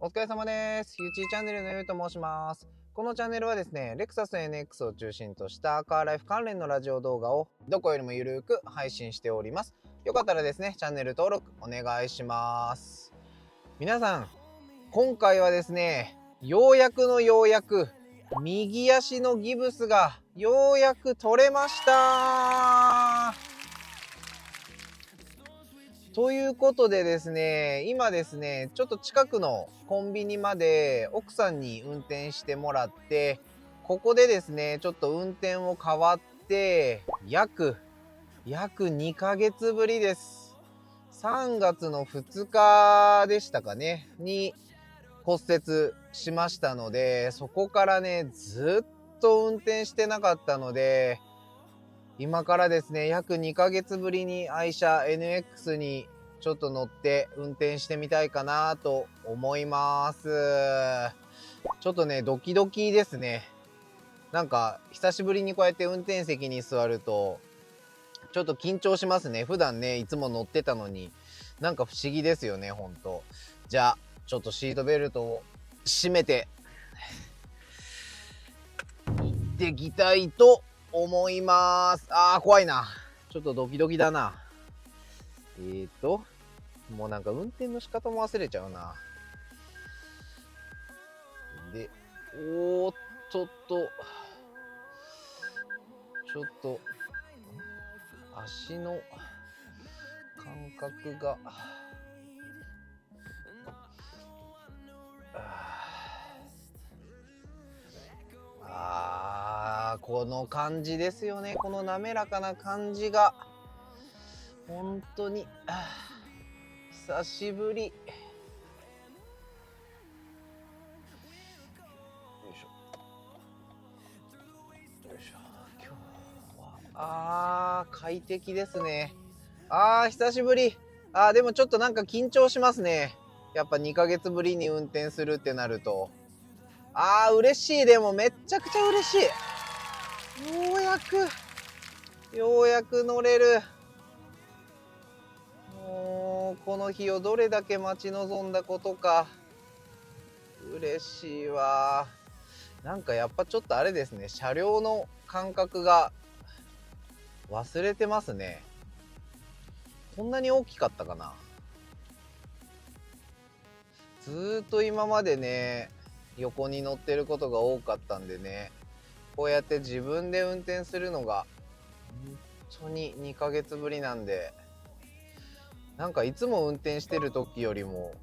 お疲れ様です。YouTube チャンネルのゆうと申します。このチャンネルはですね、レクサス NX を中心としたカーライフ関連のラジオ動画をどこよりもゆるく配信しております。よかったらですね、チャンネル登録お願いします。皆さん、今回はですね、ようやく右足のギブスがようやく取れました。ということでですね、今ですね、ちょっと近くのコンビニまで奥さんに運転してもらって、ここでですね、ちょっと運転を変わって、約2ヶ月ぶりです。3月の2日でしたかね、に骨折しましたので、そこからね、ずっと運転してなかったので、今からですね、約2ヶ月ぶりに愛車 NX にちょっと乗って運転してみたいかなと思います。ちょっとね、ドキドキですね。なんか、久しぶりにこうやって運転席に座ると、ちょっと緊張しますね。普段ね、いつも乗ってたのに、なんか不思議ですよね、ほんと。じゃあ、ちょっとシートベルトを締めて、行ってきたいと思います。怖いな。ちょっとドキドキだな。もうなんか運転の仕方も忘れちゃうな。で、ちょっと、足の感覚が、この感じですよね。この滑らかな感じが、本当に、久しぶり。よいしょ。よいしょ。今日は、快適ですね。久しぶり。でもちょっとなんか緊張しますね。やっぱ2ヶ月ぶりに運転するってなると。嬉しい。でもめっちゃくちゃ嬉しい。ようやく乗れる。もう、この日をどれだけ待ち望んだことか。嬉しいわ。なんかやっぱちょっとあれですね。車両の感覚が忘れてますね。こんなに大きかったかな。ずーっと今までね、横に乗ってることが多かったんでね、こうやって自分で運転するのが本当に2ヶ月ぶりなんで、なんかいつも運転してる時よりも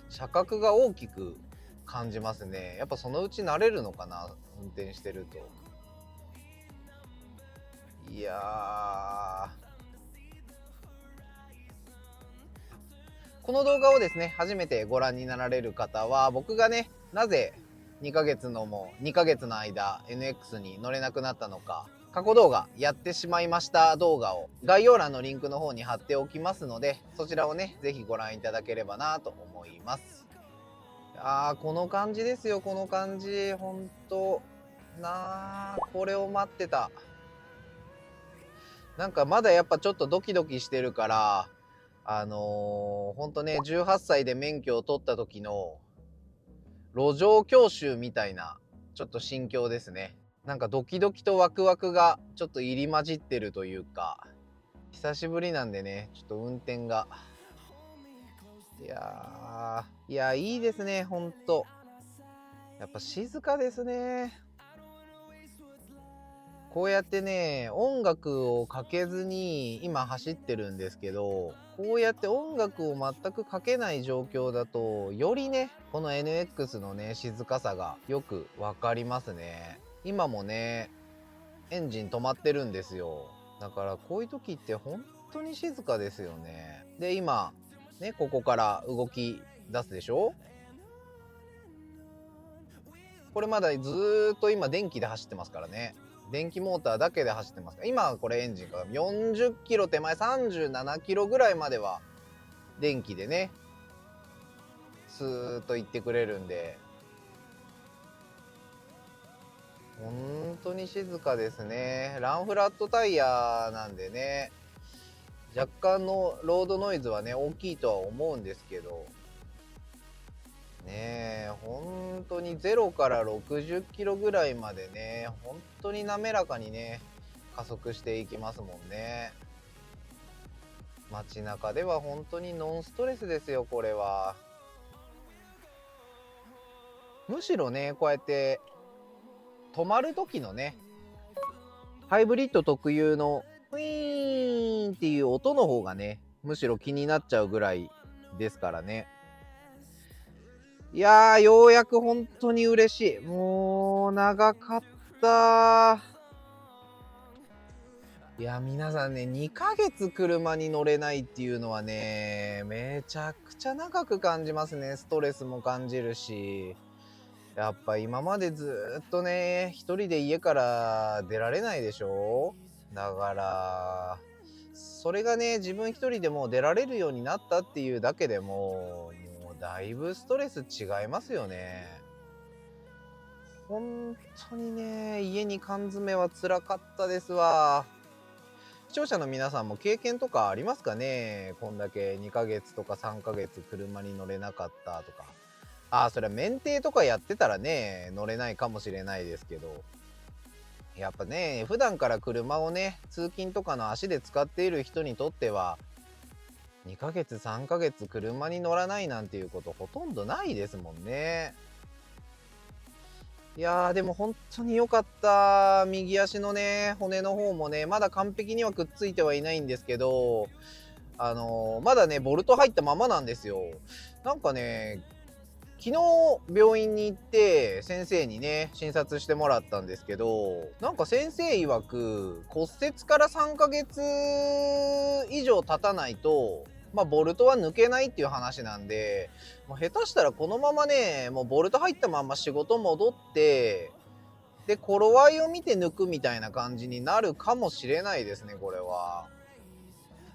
車格が大きく感じますね。やっぱそのうち慣れるのかな、運転してると。いやー、この動画をですね、初めてご覧になられる方は、僕がね、なぜ2ヶ月の間 NX に乗れなくなったのか、過去動画やってしまいました動画を概要欄のリンクの方に貼っておきますので、そちらをね、ぜひご覧いただければなと思います。この感じですよ、この感じ。ほんと、これを待ってた。なんかまだやっぱちょっとドキドキしてるから、ほんとね、18歳で免許を取った時の路上教習みたいな、ちょっと心境ですね。なんかドキドキとワクワクがちょっと入り混じってるというか、久しぶりなんでね、ちょっと運転が。いや、いいですね、ほんと。やっぱ静かですね。こうやってね、音楽をかけずに今走ってるんですけど、こうやって音楽を全くかけない状況だと、よりね、この NX のね、静かさがよくわかりますね。今もね、エンジン止まってるんですよ。だからこういう時って本当に静かですよね。で、今、ね、ここから動き出すでしょ？これまだずーっと今電気で走ってますからね。電気モーターだけで走ってます。今これエンジンが40キロ手前37キロぐらいまでは電気でね、スーッと行ってくれるんで、本当に静かですね。ランフラットタイヤなんでね、若干のロードノイズはね、大きいとは思うんですけど、に0から60キロぐらいまでね、本当に滑らかにね、加速していきますもんね。街中では本当にノンストレスですよ、これは。むしろね、こうやって止まる時のね、ハイブリッド特有のウィーンっていう音の方がね、むしろ気になっちゃうぐらいですからね。いやー、ようやく本当に嬉しい。もう長かった。いや、皆さんね、2ヶ月車に乗れないっていうのはね、めちゃくちゃ長く感じますね。ストレスも感じるし。やっぱ今までずっとね、一人で家から出られないでしょ。だから、それがね、自分一人でもう出られるようになったっていうだけでも、もうだいぶストレス違いますよね。本当にね、家に缶詰は辛かったですわ。視聴者の皆さんも経験とかありますかね。こんだけ2ヶ月とか3ヶ月車に乗れなかったとか。ああ、それは免停とかやってたらね、乗れないかもしれないですけど。やっぱね、普段から車をね、通勤とかの足で使っている人にとっては、2ヶ月3ヶ月車に乗らないなんていうことほとんどないですもんね。いやー、でも本当に良かった。右足のね、骨の方もね、まだ完璧にはくっついてはいないんですけど、まだね、ボルト入ったままなんですよ。なんかね、昨日病院に行って先生にね、診察してもらったんですけど、なんか先生曰く骨折から3ヶ月以上経たないと、まあボルトは抜けないっていう話なんで、もう下手したらこのままね、もうボルト入ったまま仕事戻って、で、頃合いを見て抜くみたいな感じになるかもしれないですね、これは。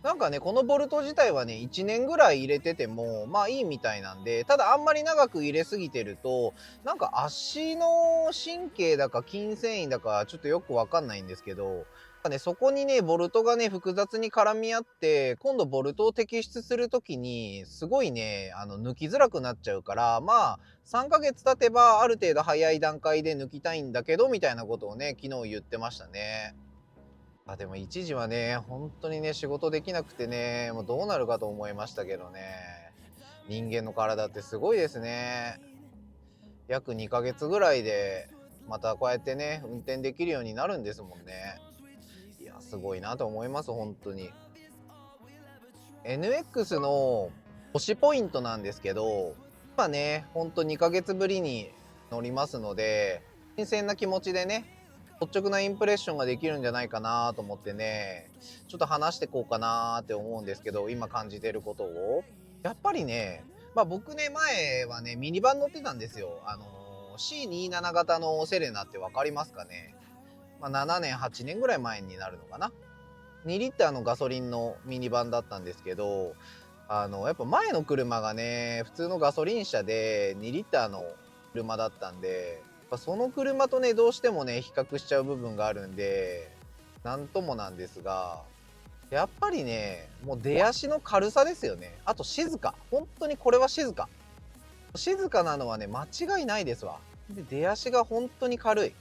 なんかね、このボルト自体はね、1年ぐらい入れてても、まあいいみたいなんで、ただあんまり長く入れすぎてると、なんか足の神経だか筋繊維だかちょっとよくわかんないんですけど、なんかね、そこにね、ボルトがね、複雑に絡み合って、今度ボルトを摘出するときに、すごいね、抜きづらくなっちゃうから、まあ、3ヶ月経てばある程度早い段階で抜きたいんだけど、みたいなことをね、昨日言ってましたね。でも一時はね、本当にね、仕事できなくてね、もうどうなるかと思いましたけどね。人間の体ってすごいですね。約2ヶ月ぐらいで、またこうやってね、運転できるようになるんですもんね。いや、すごいなと思います、本当に。NX の推しポイントなんですけど、今ね、ほんと2ヶ月ぶりに乗りますので、新鮮な気持ちでね、率直なインプレッションができるんじゃないかなと思ってね、ちょっと話してこうかなって思うんですけど、今感じてることを。やっぱりね、まあ僕ね、前はね、ミニバン乗ってたんですよ。C27 型のセレナってわかりますかね。まあ7年、8年ぐらい前になるのかな。2リッターのガソリンのミニバンだったんですけど、やっぱ前の車がね、普通のガソリン車で2リッターの車だったんで、その車とね、どうしてもね、比較しちゃう部分があるんで、なんともなんですが、やっぱりね、もう出足の軽さですよね。あと静か。本当にこれは静か。静かなのはね、間違いないですわ。で、出足が本当に軽い。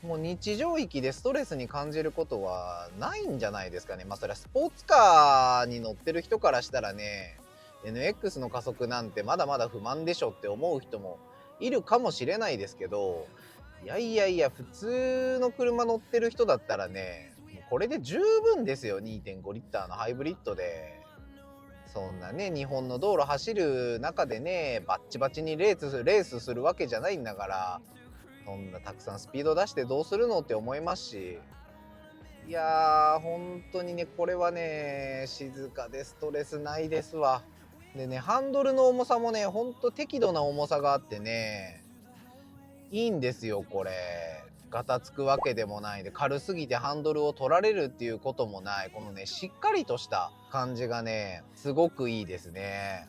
もう日常域でストレスに感じることはないんじゃないですかね。まあそれはスポーツカーに乗ってる人からしたらね、NX の加速なんてまだまだ不満でしょって思う人もいるかもしれないですけど、いやいやいや、普通の車乗ってる人だったらね、もうこれで十分ですよ。2.5 リッターのハイブリッドで。そんなね、日本の道路走る中でね、バッチバチにレースするわけじゃないんだから、そんなたくさんスピード出してどうするのって思いますし、いやー、本当にね、これはね、静かでストレスないですわ。でね、ハンドルの重さもね、ほんと適度な重さがあってね、いいんですよ、これ。ガタつくわけでもないで、軽すぎてハンドルを取られるっていうこともない、このね、しっかりとした感じがね、すごくいいですね。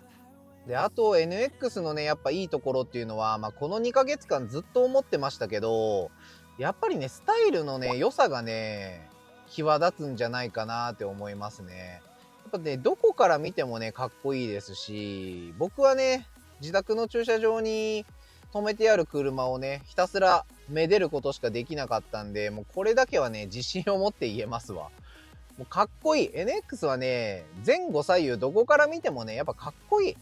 で、あと NX のね、やっぱいいところっていうのは、まあ、この2ヶ月間ずっと思ってましたけど、やっぱりね、スタイルのね、良さがね、際立つんじゃないかなって思いますね。やっぱね、どこから見てもね、かっこいいですし、僕はね、自宅の駐車場に止めてある車をね、ひたすらめでることしかできなかったんで、もうこれだけはね、自信を持って言えますわ。もうかっこいい。NX はね、前後左右どこから見てもね、やっぱかっこいい。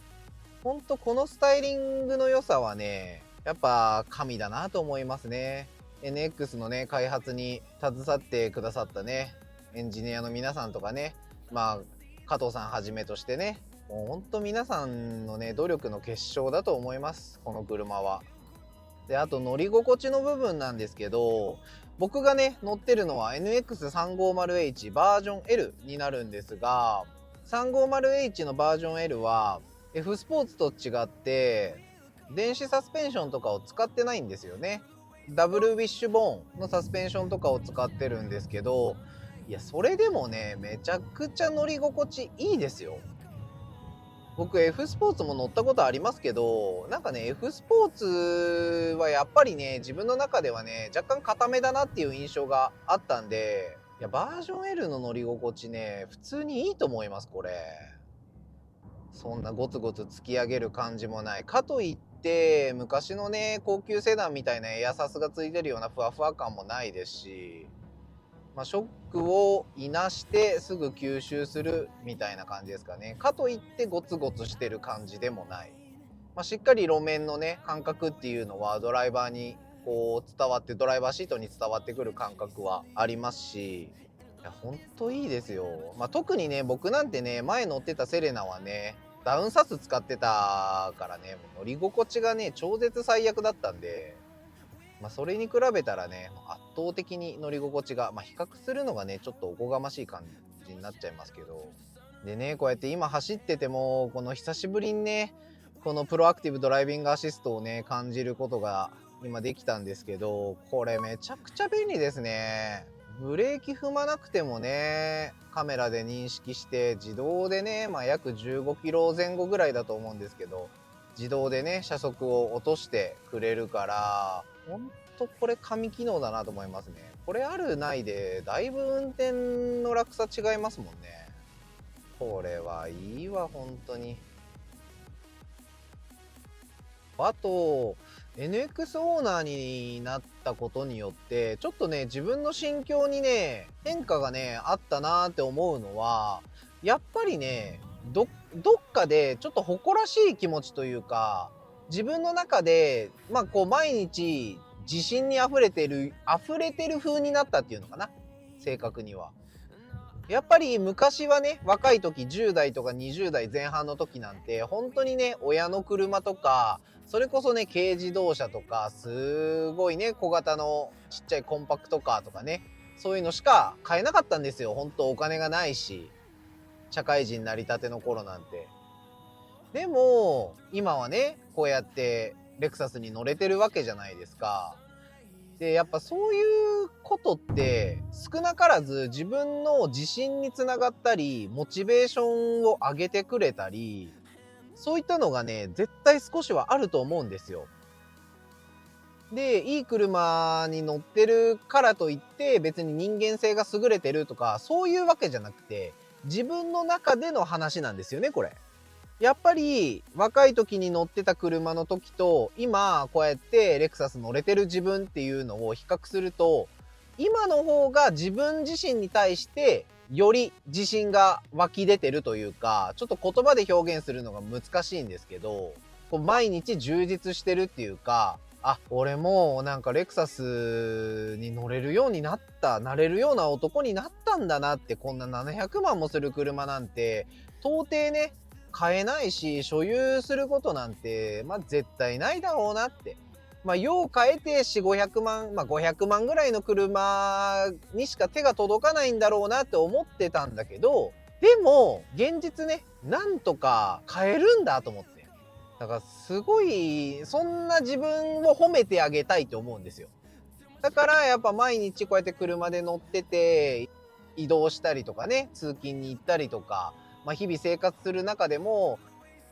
ほんとこのスタイリングの良さはね、やっぱ神だなと思いますね。NX のね、開発に携わってくださったね、エンジニアの皆さんとかね、まあ、加藤さんはじめとしてね、もうほんと皆さんのね、努力の結晶だと思います、この車は。で、あと乗り心地の部分なんですけど、僕がね、乗ってるのは NX350H バージョン L になるんですが、350H のバージョン L は F スポーツと違って電子サスペンションとかを使ってないんですよね。ダブルウィッシュボーンのサスペンションとかを使ってるんですけど、いやそれでもね、めちゃくちゃ乗り心地いいですよ。僕 F スポーツも乗ったことありますけど、なんかね F スポーツはやっぱりね、自分の中ではね、若干固めだなっていう印象があったんで、いやバージョン L の乗り心地ね、普通にいいと思います。これそんなゴツゴツ突き上げる感じもないかといって昔のね高級セダンみたいなエアサスがついてるようなふわふわ感もないですし、ショックをいなしてすぐ吸収するみたいな感じですかね。かといってゴツゴツしてる感じでもない、しっかり路面のね感覚っていうのはドライバーにこう伝わって、ドライバーシートに伝わってくる感覚はありますし、いやほんといいですよ。特にね僕なんてね、前乗ってたセレナはねダウンサス使ってたからね、乗り心地がね超絶最悪だったんで、それに比べたらね圧倒的に乗り心地が、比較するのがねちょっとおこがましい感じになっちゃいますけど、でねこうやって今走っててもこの久しぶりにねこのプロアクティブドライビングアシストをね感じることが今できたんですけど、これめちゃくちゃ便利ですね。ブレーキ踏まなくてもねカメラで認識して自動でね、約15キロ前後ぐらいだと思うんですけど、自動でね車速を落としてくれるから、ほんとこれ神機能だなと思いますね。これあるないでだいぶ運転の楽さ違いますもんね。これはいいわ本当に。あと NX オーナーになったことによってちょっとね自分の心境にね変化がねあったなーって思うのは、やっぱりねどっかでちょっと誇らしい気持ちというか、自分の中でこう毎日自信に溢れてる風になったっていうのかな、正確には。やっぱり昔はね若い時10代とか20代前半の時なんて本当にね親の車とか、それこそね軽自動車とかすごいね小型のちっちゃいコンパクトカーとかね、そういうのしか買えなかったんですよ。本当お金がないし、社会人なりたての頃なんて。でも今はねこうやってレクサスに乗れてるわけじゃないですか。でやっぱそういうことって少なからず自分の自信につながったりモチベーションを上げてくれたり、そういったのがね絶対少しはあると思うんですよ。でいい車に乗ってるからといって別に人間性が優れてるとかそういうわけじゃなくて、自分の中での話なんですよねこれ。やっぱり若い時に乗ってた車の時と今こうやってレクサス乗れてる自分っていうのを比較すると、今の方が自分自身に対してより自信が湧き出てるというか、ちょっと言葉で表現するのが難しいんですけど、こう毎日充実してるっていうか、あ、俺もなんかレクサスに乗れるようになった、なれるような男になったんだなって、こんな700万もする車なんて到底ね買えないし、所有することなんて絶対ないだろうなって。よう買えて4、500万、500万ぐらいの車にしか手が届かないんだろうなって思ってたんだけど、でも現実ねなんとか買えるんだと思って、だからすごいそんな自分を褒めてあげたいと思うんですよ。だからやっぱ毎日こうやって車で乗ってて移動したりとかね、通勤に行ったりとか、日々生活する中でも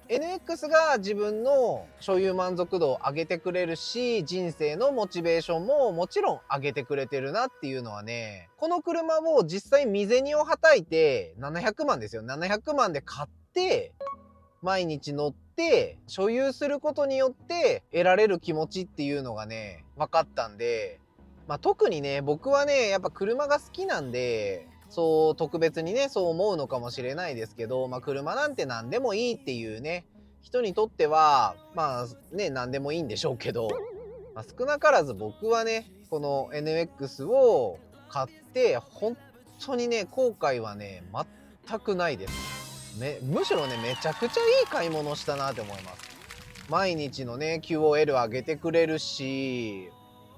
NX が自分の所有満足度を上げてくれるし、人生のモチベーションももちろん上げてくれてるなっていうのはね、この車を実際身銭をはたいて700万ですよ、700万で買って毎日乗っって所有することによって得られる気持ちっていうのがね分かったんで、特にね僕はねやっぱ車が好きなんで、そう特別にねそう思うのかもしれないですけど、車なんて何でもいいっていうね人にとっては何でもいいんでしょうけど、少なからず僕はねこの NX を買って本当にね後悔はね全くないです。むしろねめちゃくちゃいい買い物したなって思います。毎日のね QOL 上げてくれるし、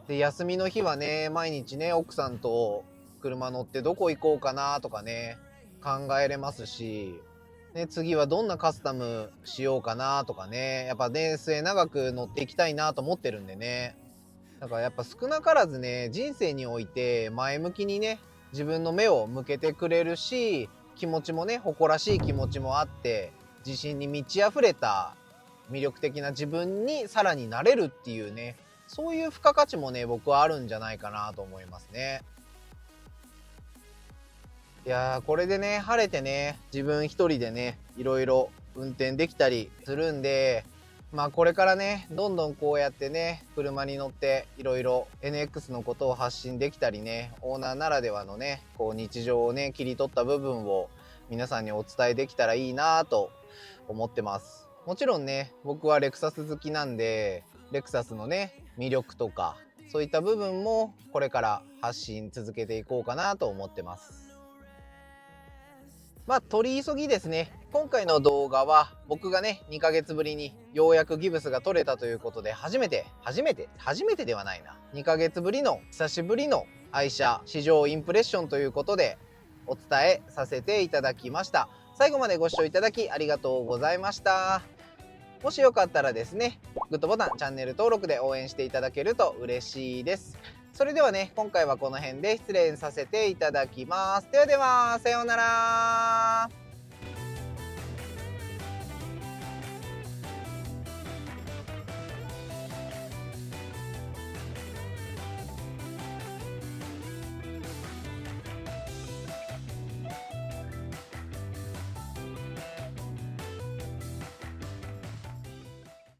で休みの日はね毎日ね奥さんと車乗ってどこ行こうかなとかね考えれますし、ね、次はどんなカスタムしようかなとかね、やっぱね末長く乗っていきたいなと思ってるんでね。だからやっぱ少なからずね人生において前向きにね自分の目を向けてくれるし、気持ちもね誇らしい気持ちもあって自信に満ち溢れた魅力的な自分にさらになれるっていうね、そういう付加価値もね僕はあるんじゃないかなと思いますね。いやーこれでね晴れてね自分一人でねいろいろ運転できたりするんで、これからねどんどんこうやってね車に乗っていろいろ NX のことを発信できたりね、オーナーならではのねこう日常をね切り取った部分を皆さんにお伝えできたらいいなと思ってます。もちろんね僕はレクサス好きなんで、レクサスのね魅力とかそういった部分もこれから発信続けていこうかなと思ってます。取り急ぎですね。今回の動画は僕がね2ヶ月ぶりにようやくギブスが取れたということで、初めてではないな、2ヶ月ぶりの久しぶりの愛車試乗インプレッションということでお伝えさせていただきました。最後までご視聴いただきありがとうございました。もしよかったらですねグッドボタン、チャンネル登録で応援していただけると嬉しいです。それではね今回はこの辺で失礼させていただきます。ではでは、さようなら。